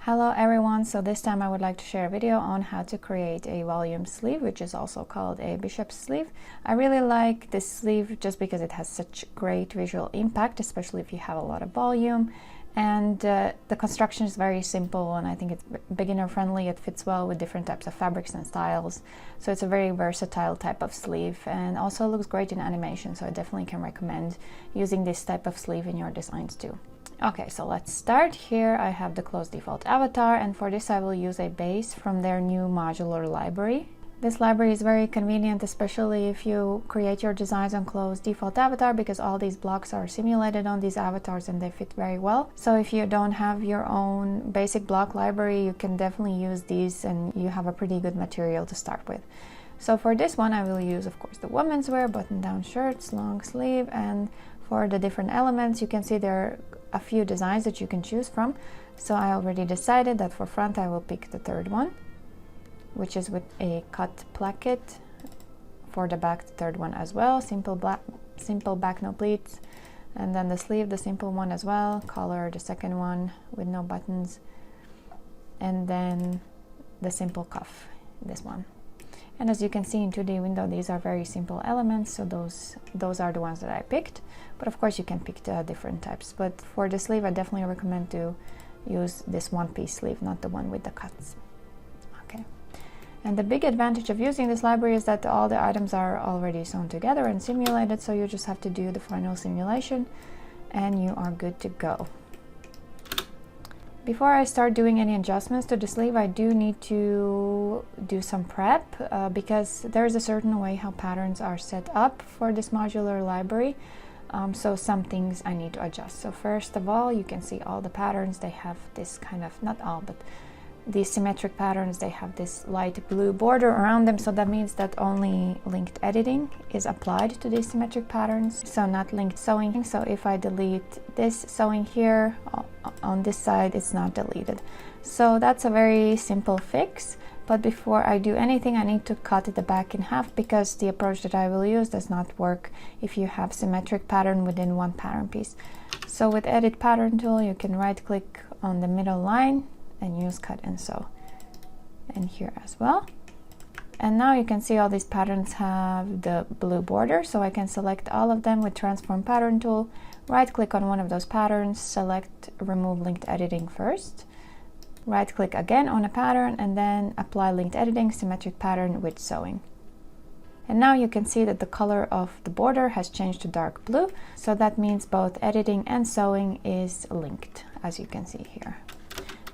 Hello everyone, so this time I would like to share a video on how to create a volume sleeve, which is also called a bishop sleeve. I really like this sleeve just because it has such great visual impact, especially if you have a lot of volume. And the construction is very simple, and I think it's beginner friendly. It fits well with different types of fabrics and styles. So it's a very versatile type of sleeve, and also looks great in animation. So I definitely can recommend using this type of sleeve in your designs too. Okay, so let's start. Here I have the closed default avatar, and for this I will use a base from their new modular library. This library is very convenient, especially if you create your designs on closed default avatar, because all these blocks are simulated on these avatars and they fit very well. So if you don't have your own basic block library, you can definitely use these and you have a pretty good material to start with. So for this one I will use, of course, the women's wear, button-down shirts, long sleeve, and for the different elements you can see there are a few designs that you can choose from. So I already decided that for front I will pick the third one, which is with a cut placket. For the back, the third one as well, simple back, no pleats. And then the sleeve, the simple one as well, collar, the second one with no buttons. And then the simple cuff, this one. And as you can see in 2D window, these are very simple elements, so those are the ones that I picked. But of course you can pick the different types. But for the sleeve I definitely recommend to use this one-piece sleeve, not the one with the cuts. Okay. And the big advantage of using this library is that all the items are already sewn together and simulated, so you just have to do the final simulation and you are good to go. Before I start doing any adjustments to the sleeve, I do need to do some prep because there's a certain way how patterns are set up for this modular library. So some things I need to adjust. So first of all, you can see all the patterns, they have this kind of, not all, but these symmetric patterns, they have this light blue border around them, so that means that only linked editing is applied to these symmetric patterns, so not linked sewing. So if I delete this sewing here on this side, it's not deleted. So that's a very simple fix. But before I do anything, I need to cut the back in half, because the approach that I will use does not work if you have symmetric pattern within one pattern piece. So with Edit Pattern tool, you can right click on the middle line and use cut and sew, and here as well. And now you can see all these patterns have the blue border, so I can select all of them with Transform Pattern tool, right click on one of those patterns, select Remove Linked Editing first, right click again on a pattern, and then apply linked editing, symmetric pattern with sewing. And now you can see that the color of the border has changed to dark blue, so that means both editing and sewing is linked, as you can see here.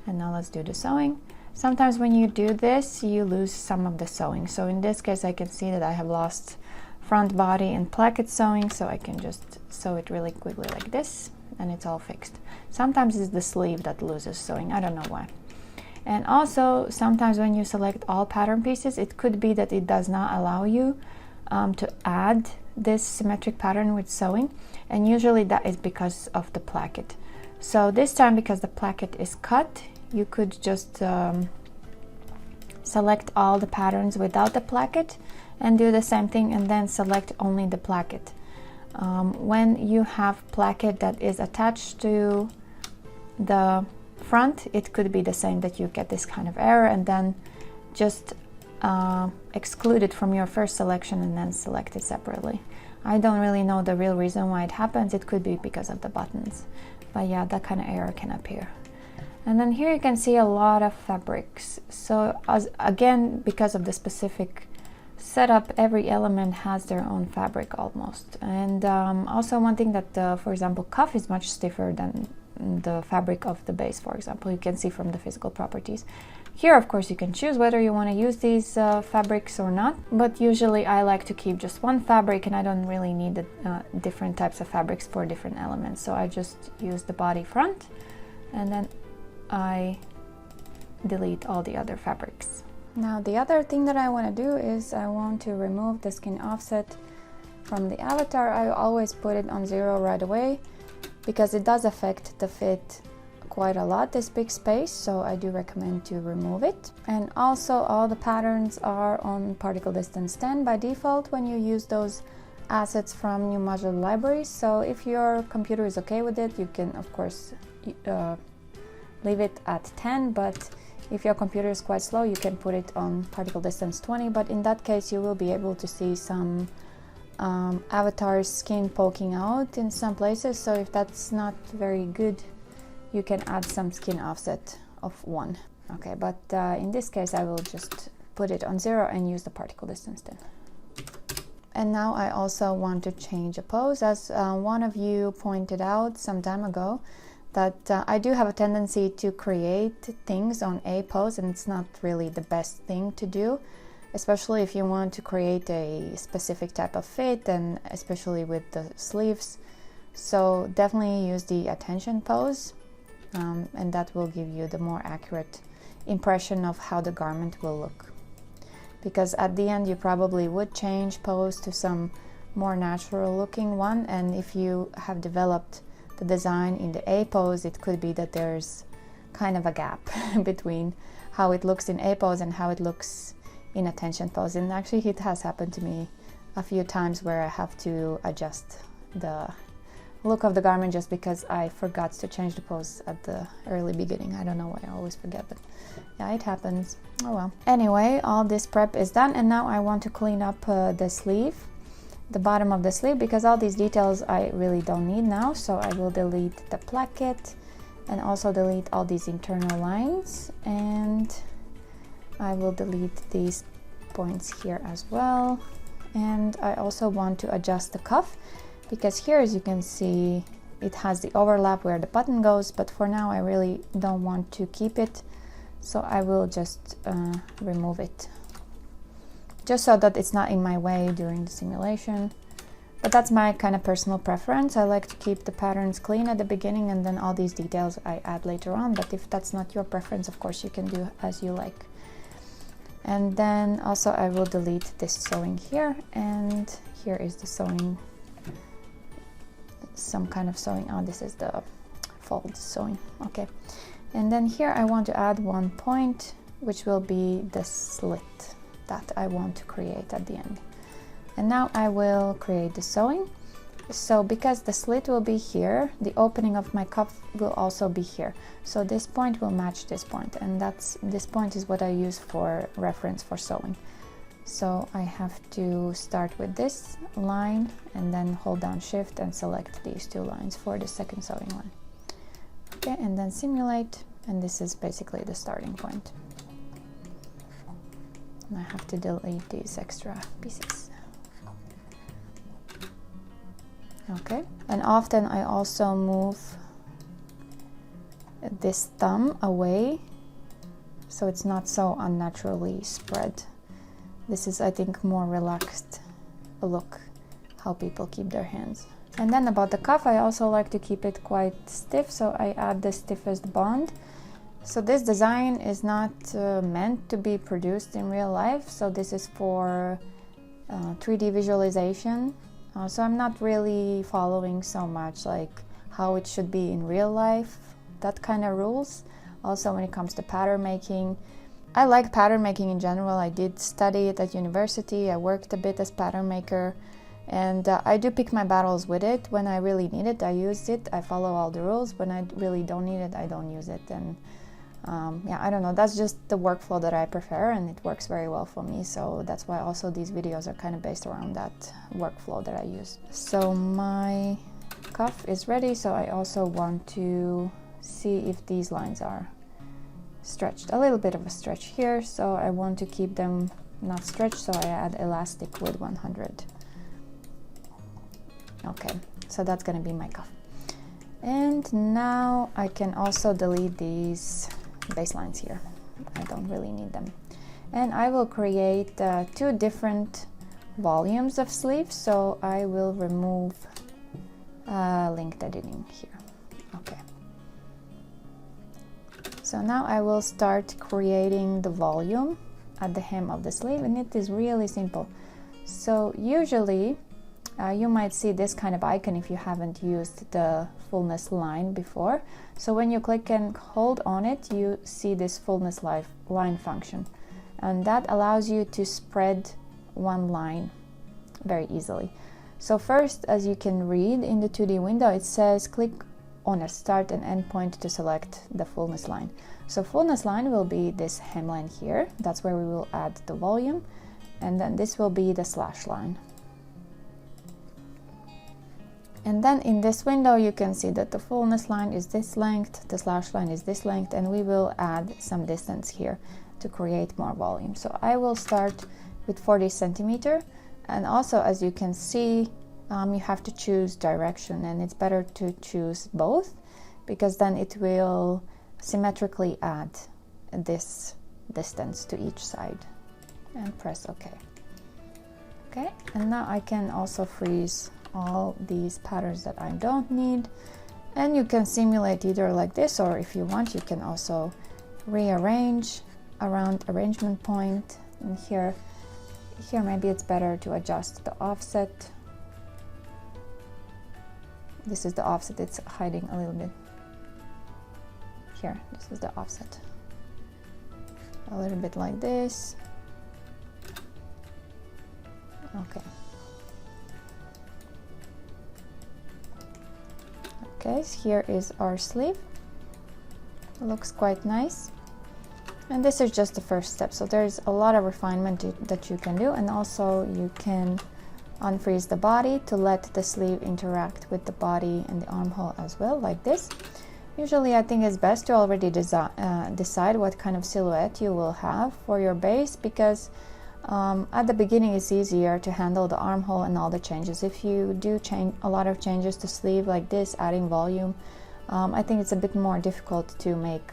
And now let's do the sewing. Sometimes when you do this, you lose some of the sewing. So in this case, I can see that I have lost front body and placket sewing, so I can just sew it really quickly like this, and it's all fixed. Sometimes it's the sleeve that loses sewing, I don't know why. And also, sometimes when you select all pattern pieces, it could be that it does not allow you to add this symmetric pattern with sewing, and usually that is because of the placket. So this time, because the placket is cut, you could just select all the patterns without the placket and do the same thing, and then select only the placket. When you have placket that is attached to the front, it could be the same, that you get this kind of error, and then just exclude it from your first selection and then select it separately. I don't really know the real reason why it happens. It could be because of the buttons, but yeah, that kind of error can appear. And then here you can see a lot of fabrics. So again, because of the specific setup, every element has their own fabric almost. And also one thing that, for example, cuff is much stiffer than the fabric of the base, for example. You can see from the physical properties. Here, of course, you can choose whether you want to use these fabrics or not, but usually I like to keep just one fabric, and I don't really need the different types of fabrics for different elements. So I just use the body front, and then I delete all the other fabrics. Now the other thing that I want to do is I want to remove the skin offset from the avatar. I always put it on 0 right away, because it does affect the fit quite a lot, this big space, so I do recommend to remove it. And also all the patterns are on particle distance 10 by default when you use those assets from new modular libraries. So if your computer is okay with it, you can of course leave it at 10, but if your computer is quite slow, you can put it on particle distance 20, but in that case you will be able to see some avatar's skin poking out in some places, so if that's not very good, you can add some skin offset of 1. Okay, but in this case I will just put it on 0 and use the particle distance then. And now I also want to change a pose, as one of you pointed out some time ago, that I do have a tendency to create things on a pose, and it's not really the best thing to do, especially if you want to create a specific type of fit, and especially with the sleeves. So definitely use the attention pose, and that will give you the more accurate impression of how the garment will look. Because at the end you probably would change pose to some more natural looking one, and if you have developed the design in the A pose, it could be that there's kind of a gap between how it looks in A pose and how it looks in attention pose. And actually it has happened to me a few times where I have to adjust the look of the garment just because I forgot to change the pose at the early beginning. I don't know why I always forget, but yeah, it happens. Oh well. Anyway, all this prep is done, and now I want to clean up the sleeve, the bottom of the sleeve, because all these details I really don't need now. So I will delete the placket and also delete all these internal lines, and I will delete these points here as well. And I also want to adjust the cuff, because here, as you can see, it has the overlap where the button goes, but for now I really don't want to keep it, so I will just remove it, just so that it's not in my way during the simulation. But that's my kind of personal preference. I like to keep the patterns clean at the beginning, and then all these details I add later on, but if that's not your preference, of course you can do as you like. And then also I will delete this sewing here, and here is the sewing, some kind of sewing. Oh, this is the fold sewing. Okay, and then here I want to add one point, which will be the slit that I want to create at the end. And now I will create the sewing. So because the slit will be here, the opening of my cuff will also be here, so this point will match this point, and this point is what I use for reference for sewing. So I have to start with this line and then hold down shift and select these two lines for the second sewing line. Okay, and then simulate, and this is basically the starting point. And I have to delete these extra pieces. Okay, and often I also move this thumb away so it's not so unnaturally spread. This is, I think, more relaxed look, how people keep their hands. And then about the cuff, I also like to keep it quite stiff, so I add the stiffest bond. So this design is not meant to be produced in real life, so this is for 3D visualization. So I'm not really following so much like how it should be in real life, that kind of rules. Also when it comes to pattern making, I like pattern making in general. I did study it at university, I worked a bit as pattern maker, and I do pick my battles with it. When I really need it, I use it, I follow all the rules. When I really don't need it, I don't use it. And yeah, I don't know, that's just the workflow that I prefer, and it works very well for me, so that's why also these videos are kind of based around that workflow that I use. So my cuff is ready, so I also want to see if these lines are stretched. A little bit of a stretch here, so I want to keep them not stretched, so I add elastic with 100. Okay, so that's gonna be my cuff. And now I can also delete these baselines here. I don't really need them. And I will create 2 different volumes of sleeves, so I will remove linked editing here. Okay. So now I will start creating the volume at the hem of the sleeve, and it is really simple. So usually you might see this kind of icon if you haven't used the fullness line before. So when you click and hold on it, you see this fullness line function, and that allows you to spread one line very easily. So first, as you can read in the 2D window, it says click on a start and end point to select the fullness line. So fullness line will be this hemline here. That's where we will add the volume. And then this will be the slash line. And then in this window, you can see that the fullness line is this length, the slash line is this length, and we will add some distance here to create more volume. So I will start with 40 centimeter. And also, as you can see, you have to choose direction, and it's better to choose both because then it will symmetrically add this distance to each side. And press OK. Okay, and now I can also freeze all these patterns that I don't need, and you can simulate either like this, or if you want, you can also rearrange around arrangement point. And here maybe it's better to adjust the offset. This is the offset, it's hiding a little bit. Here, this is the offset. A little bit like this. Okay. Okay, so here is our sleeve. It looks quite nice. And this is just the first step. So there's a lot of refinement that you can do, and also you can unfreeze the body to let the sleeve interact with the body and the armhole as well, like this. Usually I think it's best to already decide what kind of silhouette you will have for your base, because at the beginning it's easier to handle the armhole and all the changes. If you do a lot of changes to sleeve like this, adding volume, I think it's a bit more difficult to make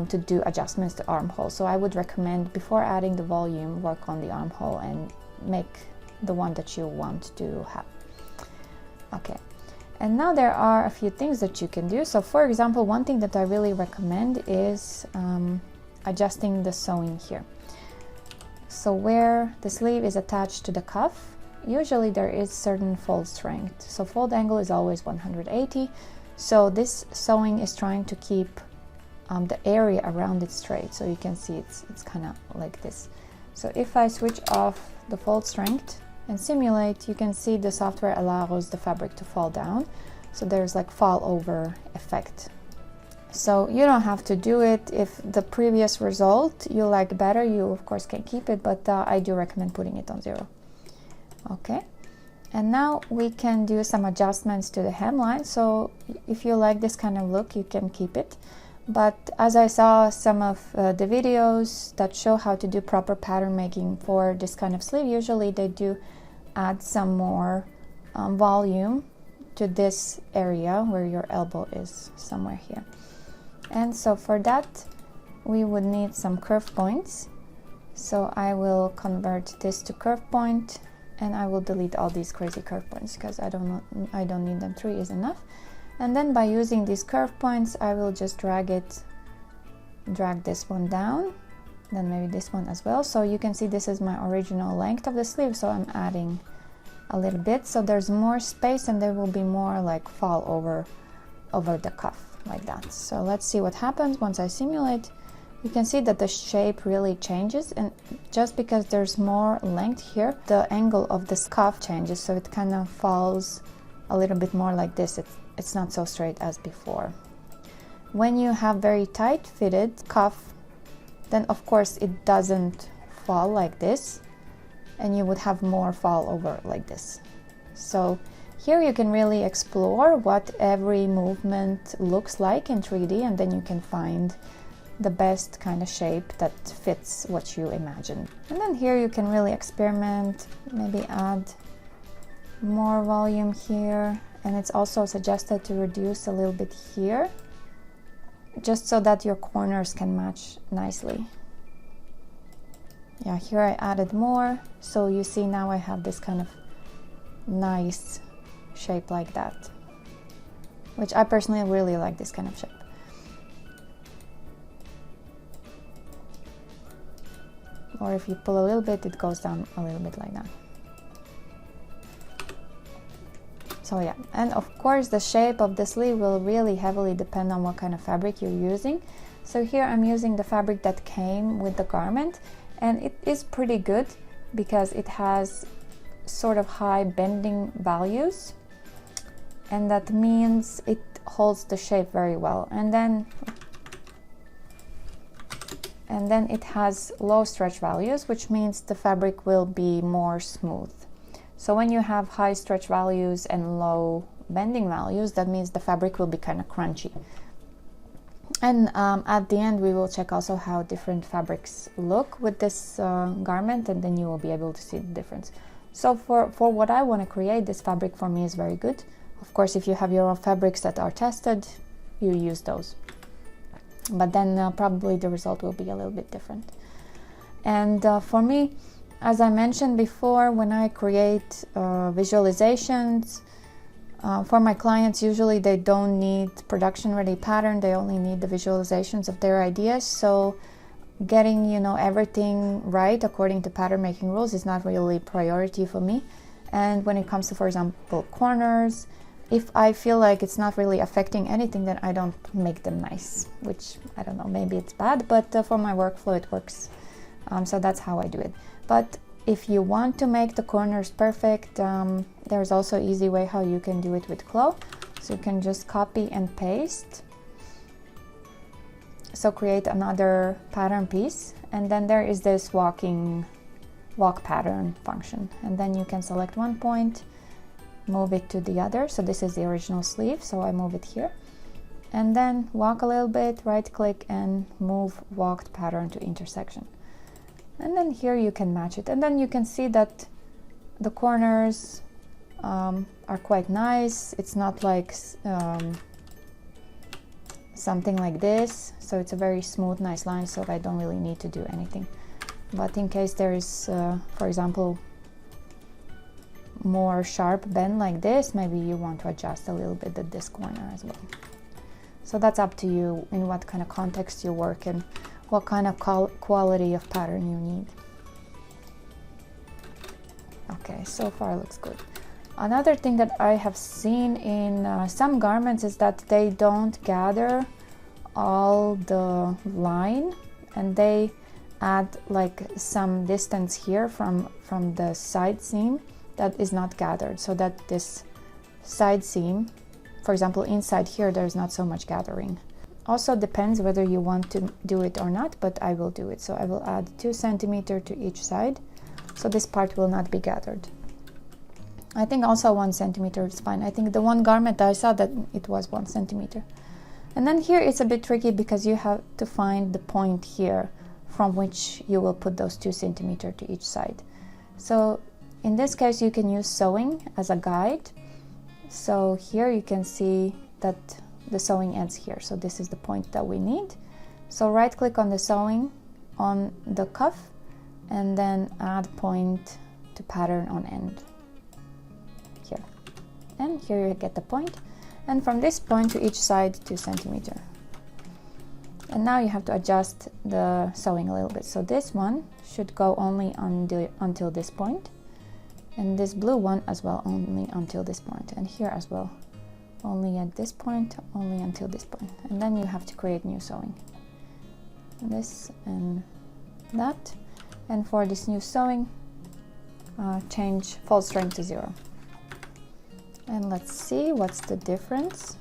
to do adjustments to armhole. So I would recommend, before adding the volume, work on the armhole and make the one that you want to have. Okay, and now there are a few things that you can do. So for example, one thing that I really recommend is adjusting the sewing here. So where the sleeve is attached to the cuff, usually there is certain fold strength. So fold angle is always 180. So this sewing is trying to keep the area around it straight. So you can see it's kind of like this. So if I switch off the fold strength and simulate, you can see the software allows the fabric to fall down. So there's like fall over effect. So you don't have to do it. If the previous result you like better, you of course can keep it, but I do recommend putting it on 0. Okay, and now we can do some adjustments to the hemline. So if you like this kind of look, you can keep it. But as I saw some of the videos that show how to do proper pattern making for this kind of sleeve, usually they do add some more volume to this area where your elbow is, somewhere here. And so for that, we would need some curve points. So I will convert this to curve point, and I will delete all these crazy curve points because I don't need them. 3 is enough. And then by using these curve points, I will just drag this one down, then maybe this one as well. So you can see this is my original length of the sleeve, so I'm adding a little bit. So there's more space, and there will be more like fall over the cuff, like that. So let's see what happens once I simulate. You can see that the shape really changes, and just because there's more length here, the angle of this cuff changes, so it kind of falls a little bit more like this. It's not so straight as before. When you have very tight fitted cuff, then of course it doesn't fall like this, and you would have more fall over like this. So here you can really explore what every movement looks like in 3D, and then you can find the best kind of shape that fits what you imagine. And then here you can really experiment, maybe add more volume here, and it's also suggested to reduce a little bit here, just so that your corners can match nicely. Yeah, here I added more, so you see now I have this kind of nice shape like that, which I personally really like, this kind of shape. Or if you pull a little bit, it goes down a little bit like that. So yeah, and of course the shape of the sleeve will really heavily depend on what kind of fabric you're using. So here I'm using the fabric that came with the garment, and it is pretty good because it has sort of high bending values, and that means it holds the shape very well. And then it has low stretch values, which means the fabric will be more smooth. So when you have high stretch values and low bending values, that means the fabric will be kind of crunchy. And at the end we will check also how different fabrics look with this garment, and then you will be able to see the difference. So for what I want to create, this fabric for me is very good. Of course, if you have your own fabrics that are tested, you use those. But then probably the result will be a little bit different. And for me, as I mentioned before, when I create visualizations for my clients, usually they don't need production ready pattern, they only need the visualizations of their ideas. So getting, you know, everything right according to pattern making rules is not really priority for me. And when it comes to, for example, corners, if I feel like it's not really affecting anything, then I don't make them nice, which I don't know, maybe it's bad, but for my workflow it works. So that's how I do it. But if you want to make the corners perfect, there's also an easy way how you can do it with CLO. So you can just copy and paste. So create another pattern piece, and then there is this walk pattern function, and then you can select one point, move it to the other. So this is the original sleeve, so I move it here, and then walk a little bit, right click and move walked pattern to intersection. And then here you can match it, and then you can see that the corners are quite nice. It's not like something like this, so it's a very smooth, nice line, so I don't really need to do anything. But in case there is, for example, more sharp bend like this, maybe you want to adjust a little bit at this corner as well. So that's up to you in what kind of context you work and what kind of quality of pattern you need. Okay, so far looks good. Another thing that I have seen in some garments is that they don't gather all the line, and they add like some distance here from the side seam that is not gathered, so that this side seam, for example, inside here, there's not so much gathering. Also depends whether you want to do it or not, but I will do it. So I will add 2 centimeters to each side, so this part will not be gathered. I think also 1 centimeter is fine. I think the one garment I saw that it was 1 centimeter. And then here it's a bit tricky because you have to find the point here from which you will put those 2 centimeters to each side. So in this case you can use sewing as a guide. So here you can see that the sewing ends here. So this is the point that we need. So right click on the sewing on the cuff and then add point to pattern on end. Here. And here you get the point. And from this point to each side 2 centimeters. And now you have to adjust the sewing a little bit. So this one should go only until this point. And this blue one as well, only until this point. And here as well, only at this point, only until this point. And then you have to create new sewing. This and that. And for this new sewing, change fold strength to 0. And let's see what's the difference.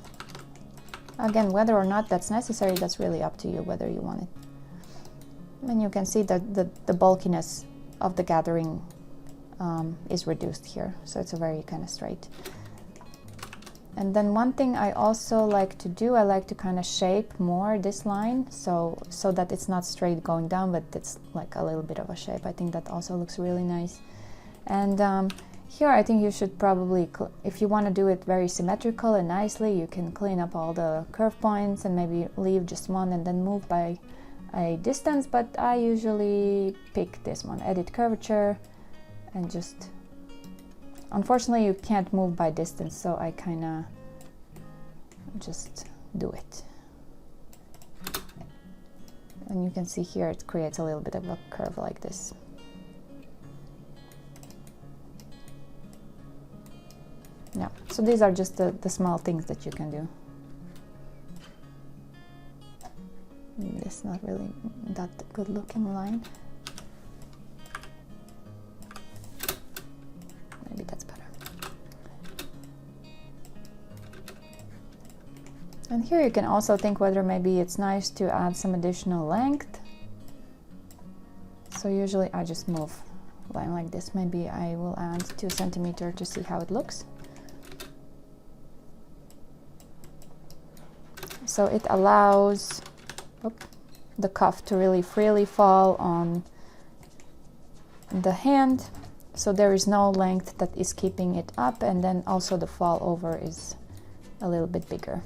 Again, whether or not that's necessary, that's really up to you, whether you want it. And you can see that the bulkiness of the gathering is reduced here, so it's a very kind of straight. And then one thing I also like to do, I like to kind of shape more this line, so that it's not straight going down, but it's like a little bit of a shape. I think that also looks really nice. And here I think you should probably, if you want to do it very symmetrical and nicely, you can clean up all the curve points and maybe leave just one and then move by a distance, but I usually pick this one, edit curvature, and just, unfortunately you can't move by distance, so I kind of just do it. And you can see here it creates a little bit of a curve like this. Yeah, so these are just the small things that you can do. This is not really that good looking line. Maybe that's better. And here you can also think whether maybe it's nice to add some additional length. So usually I just move line like this. Maybe I will add 2 centimeters to see how it looks. So it allows the cuff to really freely fall on the hand. So there is no length that is keeping it up, and then also the fall over is a little bit bigger.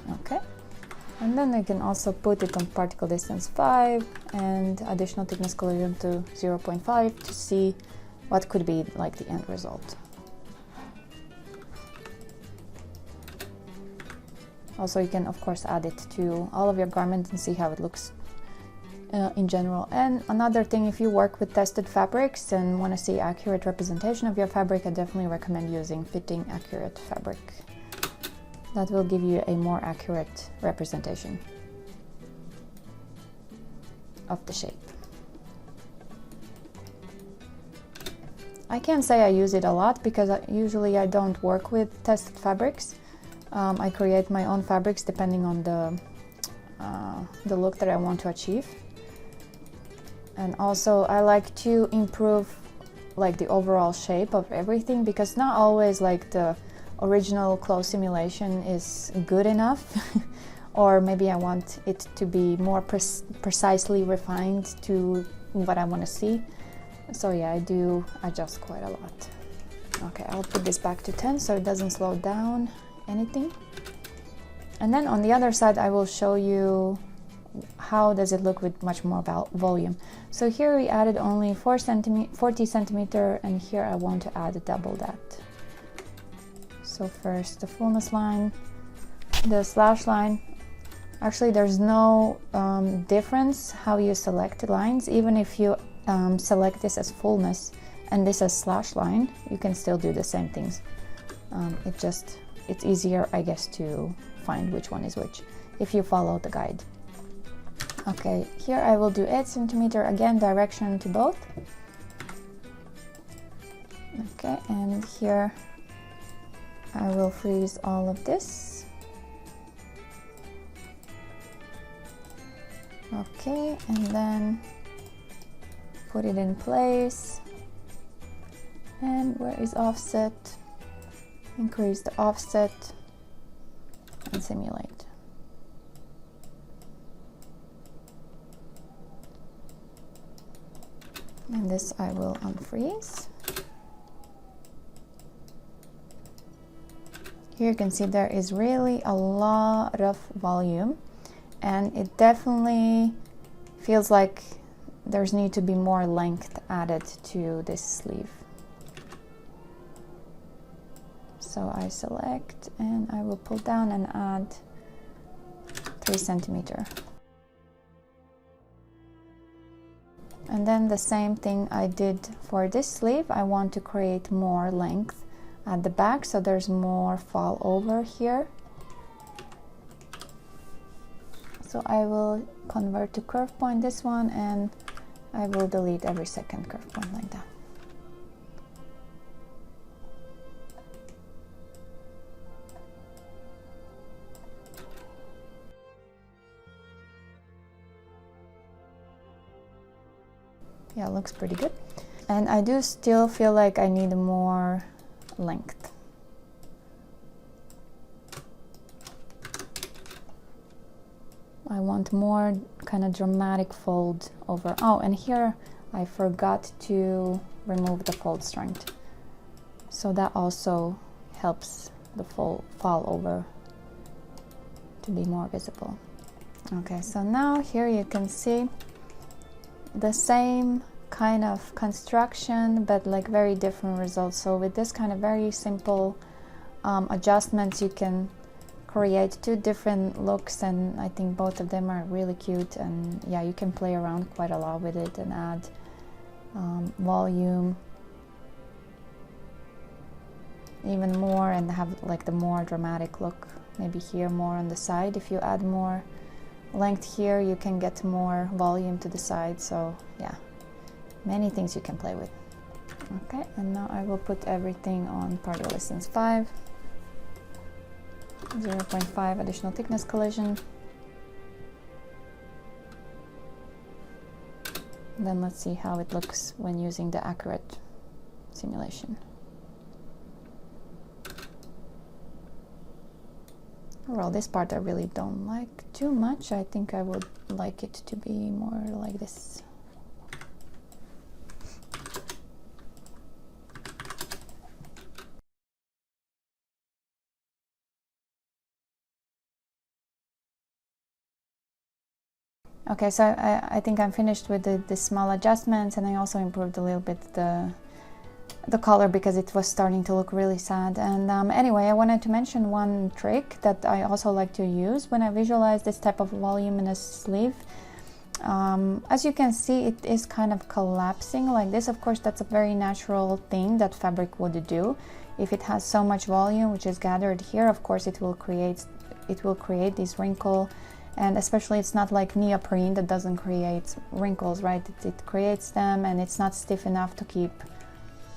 Okay, and then I can also put it on particle distance 5 and additional thickness collision to 0.5 to see what could be like the end result. Also, you can of course add it to all of your garments and see how it looks in general. And another thing, if you work with tested fabrics and want to see accurate representation of your fabric, I definitely recommend using fitting accurate fabric. That will give you a more accurate representation of the shape. I can't say I use it a lot because usually I don't work with tested fabrics. I create my own fabrics depending on the look that I want to achieve. And also I like to improve like the overall shape of everything, because not always like the original clothes simulation is good enough or maybe I want it to be more precisely refined to what I want to see. So yeah, I do adjust quite a lot. Okay, I'll put this back to 10 so it doesn't slow down anything. And then on the other side I will show you how does it look with much more volume. So here we added only 40 centimeter, and here I want to add double that. So first the fullness line, the slash line. Actually there's no difference how you select the lines. Even if you select this as fullness and this as slash line, you can still do the same things. It's easier, I guess, to find which one is which if you follow the guide. Okay, here I will do 8 centimeter, again direction to both. Okay, and here I will freeze all of this. Okay, and then put it in place. And where is offset? Increase the offset and simulate. And this I will unfreeze. Here you can see there is really a lot of volume, and it definitely feels like there's need to be more length added to this sleeve. So I select and I will pull down and add 3 centimeter. And then the same thing I did for this sleeve. I want to create more length at the back so there's more fall over here. So I will convert to curve point this one, and I will delete every second curve point like that. Yeah, it looks pretty good. And I do still feel like I need more length. I want more kind of dramatic fold over. Oh, and here I forgot to remove the fold strength. So that also helps the fall over to be more visible. Okay, so now here you can see the same kind of construction, but like very different results. So with this kind of very simple adjustments, you can create 2 different looks, and I think both of them are really cute. And yeah, you can play around quite a lot with it and add volume even more and have like the more dramatic look. Maybe here more on the side. If you add more length here, you can get more volume to the side. So yeah, Many things you can play with. Okay, and now I will put everything on particle distance 5, 0.5 additional thickness collision. Then let's see how it looks when using the accurate simulation. Well, this part I really don't like too much. I think I would like it to be more like this. Okay, so I think I'm finished with the small adjustments, and I also improved a little bit the color because it was starting to look really sad. And anyway, I wanted to mention one trick that I also like to use when I visualize this type of voluminous sleeve. As you can see, it is kind of collapsing like this. Of course, that's a very natural thing that fabric would do. If it has so much volume which is gathered here, of course it will create this wrinkle. And especially it's not like neoprene that doesn't create wrinkles, right? It creates them, and it's not stiff enough to keep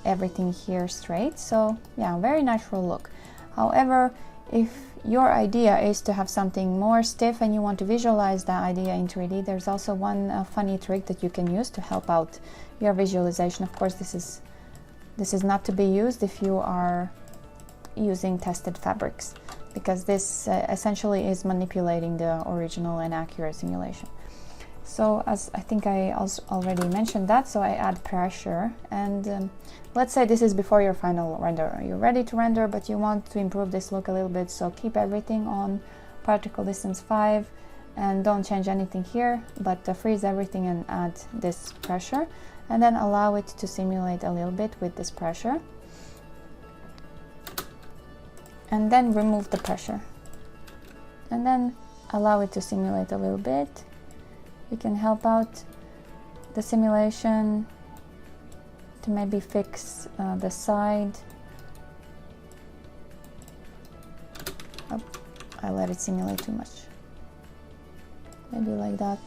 everything here straight. So yeah, very natural look. However, if your idea is to have something more stiff and you want to visualize that idea in 3D, there's also one funny trick that you can use to help out your visualization. Of course, this is not to be used if you are using tested fabrics, because this essentially is manipulating the original and accurate simulation. So as I think I also already mentioned that, so I add pressure, and let's say this is before your final render. You're ready to render, but you want to improve this look a little bit, so keep everything on particle distance 5 and don't change anything here, but freeze everything and add this pressure, and then allow it to simulate a little bit with this pressure. And then remove the pressure, and then allow it to simulate a little bit. You can help out the simulation to maybe fix the side. Oh, I let it simulate too much. Maybe like that.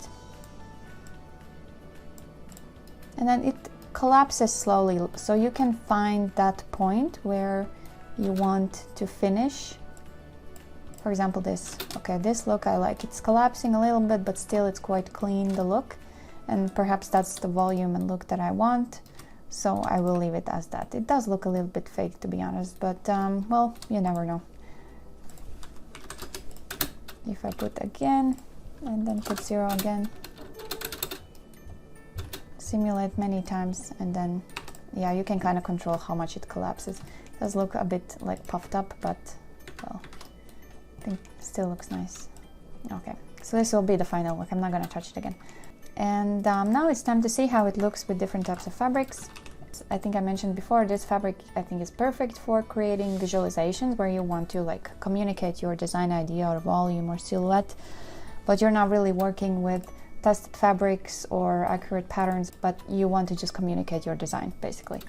And then it collapses slowly, so you can find that point where you want to finish. For example, this. Okay, this look I like. It's collapsing a little bit, but still it's quite clean, the look. And perhaps that's the volume and look that I want. So I will leave it as that. It does look a little bit fake, to be honest, but well, you never know. If I put again, and then put 0 again. Simulate many times, and then, yeah, you can kind of control how much it collapses. It does look a bit like puffed up, but, well, I think it still looks nice. Okay, so this will be the final look. I'm not going to touch it again. And now it's time to see how it looks with different types of fabrics. I think I mentioned before, this fabric I think is perfect for creating visualizations where you want to like communicate your design idea or volume or silhouette, but you're not really working with tested fabrics or accurate patterns, but you want to just communicate your design, basically.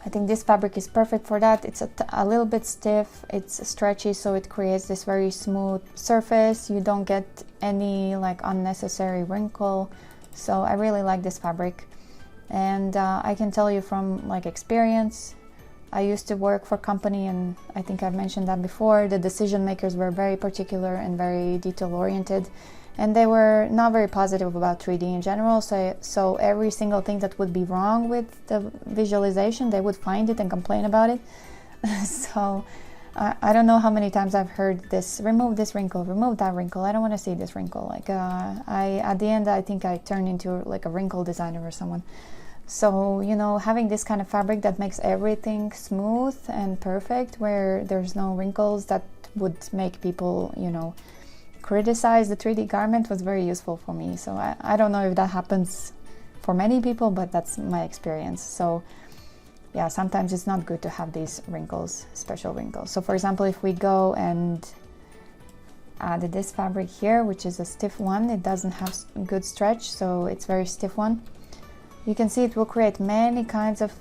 I think this fabric is perfect for that. It's a little bit stiff, it's stretchy, so it creates this very smooth surface. You don't get any like unnecessary wrinkle, so I really like this fabric. And I can tell you from like experience, I used to work for a company, and I think I've mentioned that before. The decision makers were very particular and very detail oriented, and they were not very positive about 3D in general. So every single thing that would be wrong with the visualization, they would find it and complain about it. So I don't know how many times I've heard this: remove this wrinkle, remove that wrinkle, I don't want to see this wrinkle. Like at the end I think I turned into like a wrinkle designer or someone. So, you know, having this kind of fabric that makes everything smooth and perfect, where there's no wrinkles that would make people, you know, criticize the 3D garment, was very useful for me. So I don't know if that happens for many people, but that's my experience. So yeah, sometimes it's not good to have these wrinkles, special wrinkles. So for example, if we go and add this fabric here, which is a stiff one, it doesn't have good stretch, so it's very stiff one. You can see it will create many kinds of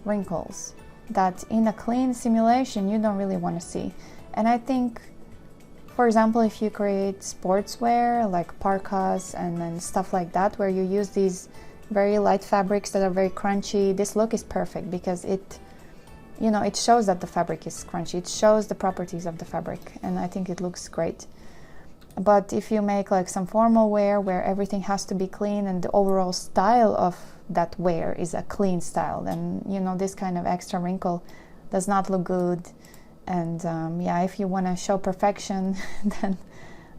wrinkles that in a clean simulation you don't really want to see. And I think, for example, if you create sportswear like parkas and then stuff like that, where you use these very light fabrics that are very crunchy, this look is perfect because it, you know, it shows that the fabric is crunchy. It shows the properties of the fabric, and I think it looks great. But if you make like some formal wear where everything has to be clean and the overall style of that wear is a clean style, then, you know, this kind of extra wrinkle does not look good. And yeah, if you want to show perfection,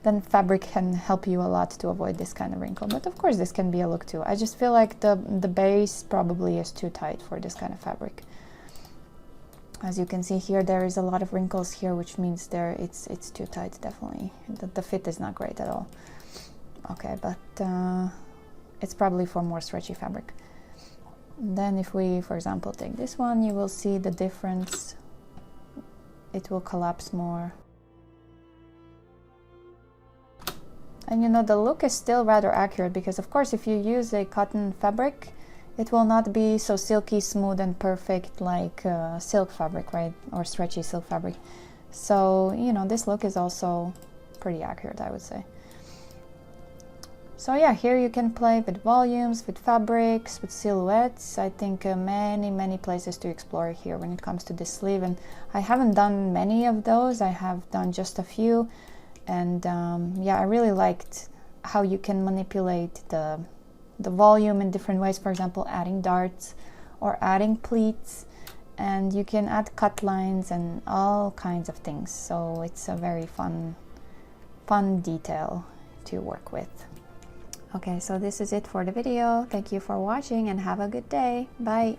then fabric can help you a lot to avoid this kind of wrinkle. But of course this can be a look too. I just feel like the base probably is too tight for this kind of fabric. As you can see here, there is a lot of wrinkles here, which means it's too tight, definitely. The fit is not great at all. Okay, but it's probably for more stretchy fabric. And then if we, for example, take this one, you will see the difference. It will collapse more. And you know, the look is still rather accurate because, of course, if you use a cotton fabric, it will not be so silky, smooth, and perfect like silk fabric, right? Or stretchy silk fabric. So, you know, this look is also pretty accurate, I would say. So yeah, here you can play with volumes, with fabrics, with silhouettes. I think many places to explore here when it comes to this sleeve. And I haven't done many of those. I have done just a few. And yeah, I really liked how you can manipulate the volume in different ways. For example, adding darts or adding pleats, and you can add cut lines and all kinds of things. So it's a very fun detail to work with. Okay, so this is it for the video. Thank you for watching and have a good day. Bye.